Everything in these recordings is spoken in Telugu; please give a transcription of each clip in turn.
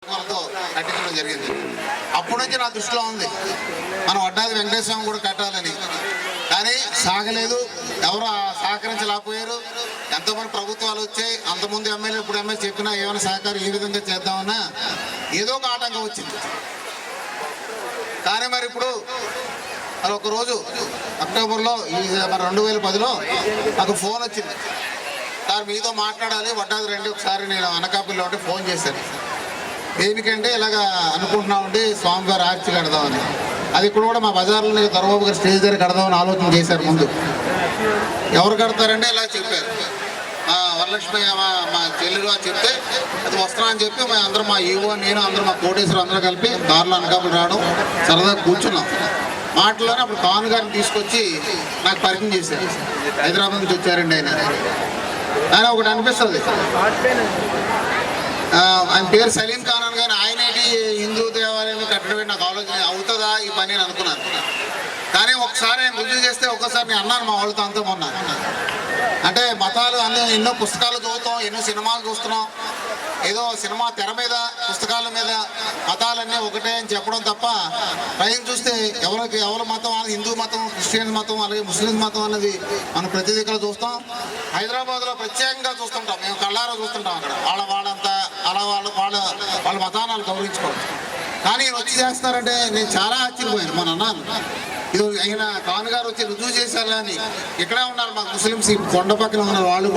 కట్టించడం జరిగింది. అప్పటి నుంచి నా దృష్టిలో ఉంది మనం వడ్డాది వెంకటేశ్వరం కూడా కట్టాలని, కానీ సాగలేదు. ఎవరు సహకరించలేకపోయారు. ఎంతోమంది ప్రభుత్వాలు వచ్చాయి, అంతకుముందు ఎమ్మెల్యే ఇప్పుడు ఎమ్మెల్యే చెప్పినా ఏమైనా సహకారం ఏ విధంగా చేద్దామన్నా ఏదో ఒక ఆటంకం వచ్చింది. కానీ మరి ఇప్పుడు అది ఒకరోజు అక్టోబర్లో మన 2010లో నాకు ఫోన్ వచ్చింది. సార్ మీతో మాట్లాడాలి, వడ్డాది రండి ఒకసారి. నేను అనకాపల్లిలో ఉంటే ఫోన్ చేశాను. దేనికంటే ఇలాగ అనుకుంటున్నామండి స్వామివారి ఆర్చి కడదామని. అది ఇప్పుడు కూడా మా బజార్లో దొరబాబు గారు స్టేజ్ దగ్గర కడదామని ఆలోచన చేశారు. ముందు ఎవరు కడతారంటే ఇలా చెప్పారు, వరలక్ష్మి మా చెల్లెలు అని చెప్తే అది వస్తున్నా అని చెప్పి మా అందరూ మా ఈవో నేను అందరూ మా కోటేశ్వరం అందరూ కలిపి దారిలో అనకాపల్లి రావడం, సరదాగా కూర్చున్నాం. మాటలోనే అప్పుడు పవన్ గారిని తీసుకొచ్చి నాకు పరిచయం చేశారు. హైదరాబాద్ నుంచి వచ్చారండి ఆయన ఒకటి అనిపిస్తుంది, ఆయన పేరు సలీం ఖాన్ అని, కానీ ఆయన హిందూ దేవాలయం కట్టడం నాకు ఆలోచన అవుతుందా ఈ పని అని అనుకున్నాను. కానీ ఒకసారి ఆయన రుజువు చేస్తే ఒక్కసారి నేను అన్నాను మా వాళ్ళతో అంతా మొన్న, అంటే మతాలు అన్నీ ఎన్నో పుస్తకాలు చదువుతాం, ఎన్నో సినిమాలు చూస్తున్నాం, ఏదో సినిమా తెర మీద పుస్తకాల మీద మతాలన్నీ ఒకటే అని చెప్పడం తప్ప పైన చూస్తే ఎవరి మతం, హిందూ మతం, క్రిస్టియన్ మతం, అలాగే ముస్లిం మతం అన్నది మనం ప్రతి దగ్గర చూస్తాం. హైదరాబాద్లో ప్రత్యేకంగా చూస్తుంటాం, మేము కళ్ళారా చూస్తుంటాం. అక్కడ వాళ్ళంతా అలా వాళ్ళ మతాన్ని గౌరవించుకోవాలి. కానీ ఈయన వచ్చి చేస్తున్నారంటే నేను చాలా ఆశ్చర్యపోయాను. మొన్న అన్నాను, ఇది ఆయన ఖాన్ గారు వచ్చి రుజువు చేశారు. అని ఇక్కడే ఉన్నారు మా ముస్లింస్ కొండ పక్కన ఉన్నారు, వాళ్ళు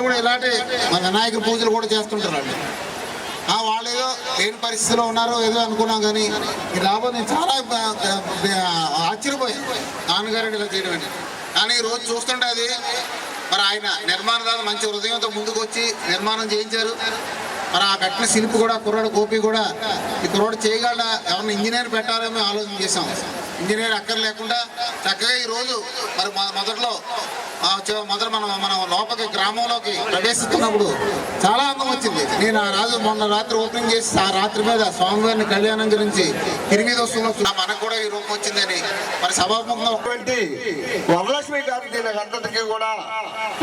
కూడా ఇలాంటి మన వినాయక పూజలు కూడా చేస్తుంటారు. వాళ్ళు ఏదో లేని పరిస్థితిలో ఉన్నారో ఏదో అనుకున్నాం, కానీ ఈ లాభం నేను చాలా ఆశ్చర్యపోయాను నాన్నగారు ఇలా చేయడం అని. కానీ ఈరోజు చూస్తుంటే అది మరి ఆయన నిర్మాణదారులు మంచి హృదయంతో ముందుకు వచ్చి నిర్మాణం చేయించారు. మరి ఆ కట్టిన శిల్పి కూడా కుర్రాడు గోపి కూడా ఈ కుర్రాడు చేయగలడా, ఎవరిని ఇంజనీర్ పెట్టాలని మేము ఆలోచన చేసాం. ఇంజనీర్ అక్కర్ లేకుండా చక్కగా ఈరోజు మరి మొదట్లో మన లోపలికి గ్రామంలోకి ప్రవేశిస్తున్నప్పుడు చాలా అందం వచ్చింది. నేను ఆ రాజు మొన్న రాత్రి ఓపెనింగ్ చేసి ఆ రాత్రి మీద స్వామివారిని కళ్యాణం గురించి తిరిగి వస్తున్నా మనకు కూడా ఈ రూపం వచ్చిందని మరి సభాముఖంగా వరలక్ష్మి గారికి అందరికీ కూడా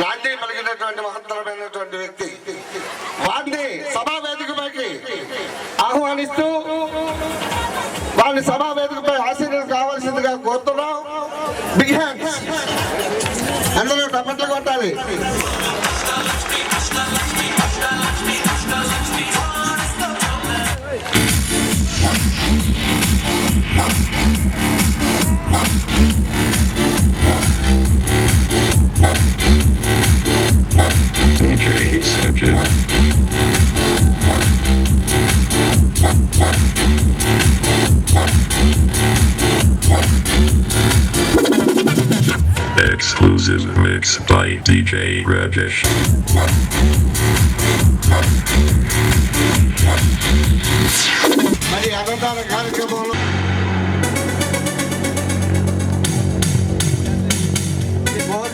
నాట్యం కలిగినటువంటి మహత్తరమైనటువంటి వ్యక్తి. వారిని సభా వేదికపైకి ఆహ్వానిస్తూ వారిని సభా వేదికపై ఆశీర్వాదం కావాల్సిందిగా కోరుతున్నాం. బిగ్ హ్యాండ్స్ అందరూ టపట్లు కొట్టాలి. Exclusive mix by DJ Rajesh. మరి అన్నదాన కార్యక్రమంలో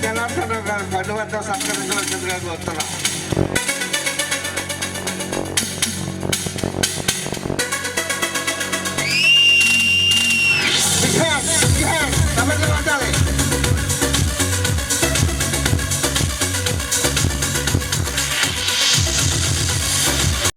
జనార్దన గారు కన్ను వద్ద సత్కరించవలసిందిగా వస్తున్నాం.